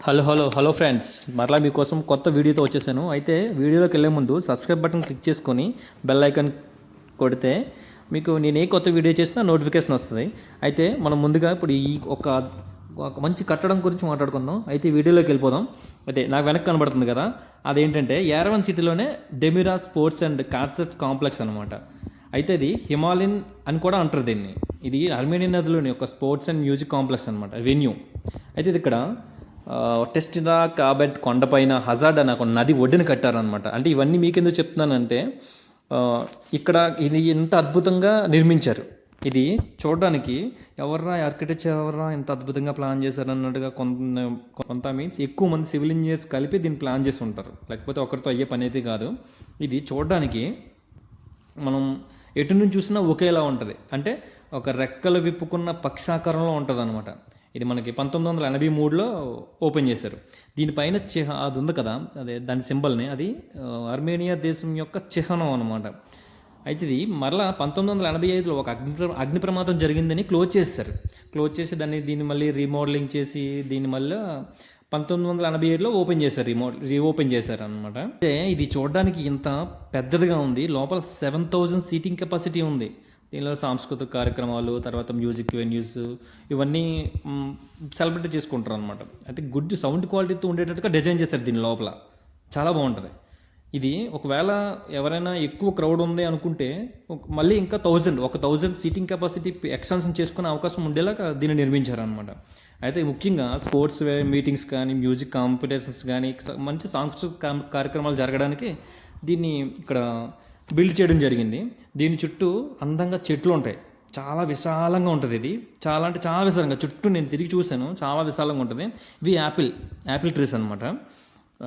Hello friends, మరలా మీకోసం కొత్త వీడియోతో వచ్చేసాను. అయితే వీడియోలోకి వెళ్ళే ముందు సబ్స్క్రైబ్ బటన్ క్లిక్ చేసుకొని బెల్ ఐకాన్ కొడితే మీకు నేను ఏ కొత్త వీడియో చేసినా నోటిఫికేషన్ వస్తుంది. అయితే మనం ముందుగా ఇప్పుడు ఈ ఒక మంచి కట్టడం గురించి మాట్లాడుకుందాం. అయితే వీడియోలోకి వెళ్ళిపోదాం. అయితే నాకు వెనక్కి కనబడుతుంది కదా, అదేంటంటే యారవన్ సిటీలోనే డెమిరా స్పోర్ట్స్ అండ్ కాన్సర్ట్ కాంప్లెక్స్ అనమాట. అయితే ఇది హిమాలయన్ అని కూడా అంటారు దీన్ని. ఇది అర్మేనియన్ నదిలోని ఒక స్పోర్ట్స్ అండ్ మ్యూజిక్ కాంప్లెక్స్ అనమాట, వెన్యూ. అయితే ఇది ఇక్కడ టెస్టినా కాబెట్ కొండపైన హజార్డ్ అని ఒక నది ఒడ్డున కట్టారనమాట. అంటే ఇవన్నీ మీకెందుకు చెప్తున్నానంటే, ఇక్కడ ఇది ఎంత అద్భుతంగా నిర్మించారు. ఇది చూడడానికి ఎవర్రా ఆర్కిటెక్చర్, ఎవర్రా ఎంత అద్భుతంగా ప్లాన్ చేశారు అన్నట్టుగా కొంత మీన్స్ ఎక్కువ మంది సివిల్ ఇంజనీర్స్ కలిపి దీన్ని ప్లాన్ చేసి ఉంటారు. లేకపోతే ఒకరితో అయ్యే పని అయితే కాదు. ఇది చూడడానికి మనం ఎటు నుంచి చూసినా ఒకేలా ఉంటుంది. అంటే ఒక రెక్కలు విప్పుకున్న పక్షాకారంలో ఉంటుంది అనమాట. ఇది మనకి 1983లో ఓపెన్ చేశారు. దీనిపైన అది ఉంది కదా, అదే దాని సింబల్ని, అది అర్మేనియా దేశం యొక్క చిహ్నం అనమాట. అయితే ఇది మరలా 1985లో ఒక అగ్ని ప్రమాదం జరిగిందని క్లోజ్ చేసి దీన్ని మళ్ళీ రీమోడలింగ్ చేసి దీన్ని మళ్ళీ 1987లో రీఓపెన్ చేశారు అనమాట. అయితే ఇది చూడడానికి ఇంత పెద్దదిగా ఉంది. లోపల 7000 సీటింగ్ కెపాసిటీ ఉంది. దీనిలో సాంస్కృతిక కార్యక్రమాలు, తర్వాత మ్యూజిక్ వెన్యూస్ ఇవన్నీ సెలబ్రేట్ చేసుకుంటారు అనమాట. అయితే గుడ్ సౌండ్ క్వాలిటీతో ఉండేటట్టుగా డిజైన్ చేస్తారు దీని లోపల. చాలా బాగుంటుంది. ఇది ఒకవేళ ఎవరైనా ఎక్కువ క్రౌడ్ ఉంది అనుకుంటే మళ్ళీ ఇంకా 1000 సీటింగ్ కెపాసిటీ ఎక్స్టెన్షన్ చేసుకునే అవకాశం ఉండేలాగా దీన్ని నిర్మించారనమాట. అయితే ముఖ్యంగా స్పోర్ట్స్ మీటింగ్స్ కానీ, మ్యూజిక్ కాంపిటీషన్స్ కానీ, మంచి సాంస్కృతిక కార్యక్రమాలు జరగడానికి దీన్ని ఇక్కడ బిల్డ్ చేయడం జరిగింది. దీని చుట్టూ అందంగా చెట్లు ఉంటాయి. చాలా విశాలంగా ఉంటుంది. ఇది చాలా అంటే చాలా విశాలంగా, చుట్టూ నేను తిరిగి చూశాను, చాలా విశాలంగా ఉంటుంది. ఇవి యాపిల్ ట్రీస్ అనమాట.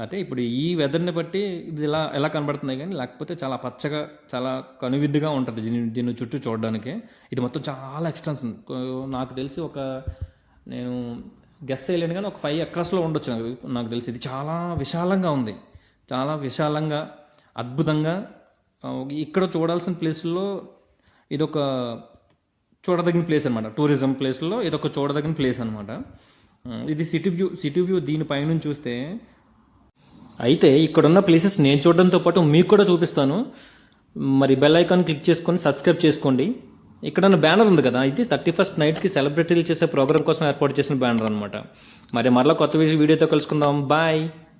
అంటే ఇప్పుడు ఈ వెదర్ని బట్టి ఇది ఎలా కనబడుతున్నాయి, కానీ లేకపోతే చాలా పచ్చగా, చాలా కనువిద్దుగా ఉంటుంది దీని చుట్టూ చూడడానికి. ఇది మొత్తం చాలా ఎక్స్టెన్షన్. నాకు తెలిసి నేను గెస్ చేయలేను కానీ ఒక 5 ఎకరాస్లో ఉండొచ్చు నాకు తెలిసి. ఇది చాలా విశాలంగా ఉంది. చాలా విశాలంగా, అద్భుతంగా. ఇక్కడ చూడాల్సిన ప్లేసుల్లో ఇదొక చూడదగిన ప్లేస్ అనమాట. టూరిజం ప్లేస్లో ఇదొక చూడదగిన ప్లేస్ అనమాట. ఇది సిటీ వ్యూ దీనిపైనుంచి చూస్తే. అయితే ఇక్కడున్న ప్లేసెస్ నేను చూడడంతో పాటు మీకు కూడా చూపిస్తాను. మరి బెల్ ఐకాన్ క్లిక్ చేసుకొని సబ్స్క్రైబ్ చేసుకోండి. ఇక్కడ బ్యానర్ ఉంది కదా, ఇది 31st నైట్కి సెలబ్రిటీలు చేసే ప్రోగ్రామ్ కోసం ఏర్పాటు చేసిన బ్యానర్ అనమాట. మరలా కొత్త వీడియోతో కలుసుకుందాం. బాయ్.